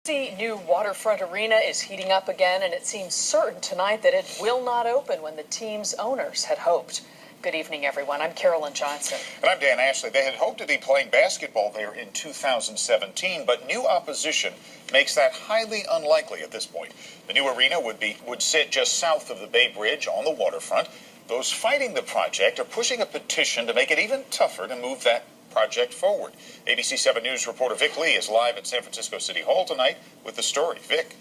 The new waterfront arena is heating up again, and it seems certain tonight that it will not open when the team's owners had hoped. Good evening, everyone. I'm Carolyn Johnson. And I'm Dan Ashley. They had hoped to be playing basketball there in 2017, but new opposition makes that highly unlikely at this point. The new arena would sit just south of the Bay Bridge on the waterfront. Those fighting the project are pushing a petition to make it even tougher to move that project forward. ABC 7 News reporter Vic Lee is live at San Francisco City Hall tonight with the story. Vic.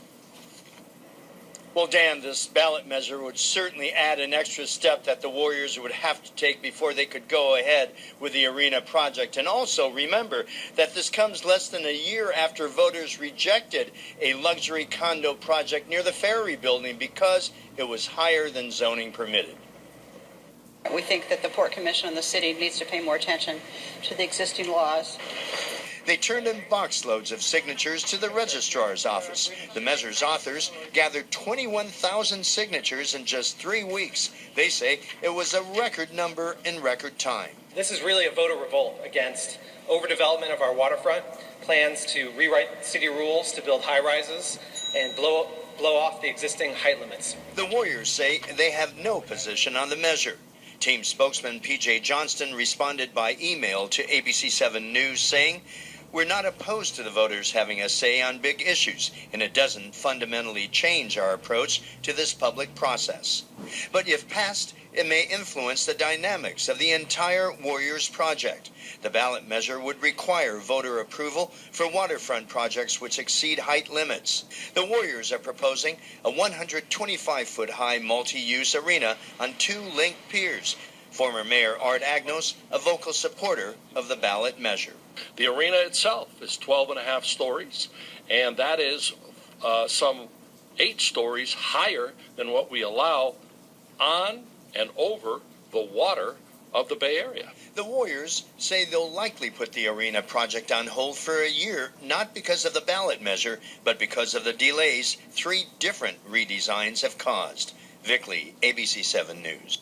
Well, Dan, this ballot measure would certainly add an extra step that the Warriors would have to take before they could go ahead with the arena project. And also remember that this comes less than a year after voters rejected a luxury condo project near the Ferry Building because it was higher than zoning permitted. We think that the Port Commission and the city needs to pay more attention to the existing laws. They turned in boxloads of signatures to the registrar's office. The measure's authors gathered 21,000 signatures in just 3 weeks. They say it was a record number in record time. This is really a voter revolt against overdevelopment of our waterfront, plans to rewrite city rules to build high-rises and blow off the existing height limits. The Warriors say they have no position on the measure. Team spokesman P.J. Johnston responded by email to ABC 7 News saying, "We're not opposed to the voters having a say on big issues, and it doesn't fundamentally change our approach to this public process. But if passed, it may influence the dynamics of the entire Warriors project. The ballot measure would require voter approval for waterfront projects which exceed height limits. The Warriors are proposing a 125-foot-high multi-use arena on 2 linked piers. Former Mayor Art Agnos, a vocal supporter of the ballot measure. The arena itself is 12.5 stories, and that is some 8 stories higher than what we allow on and over the water of the Bay Area. The Warriors say they'll likely put the arena project on hold for a year, not because of the ballot measure, but because of the delays 3 different redesigns have caused. Vic Lee, ABC 7 News.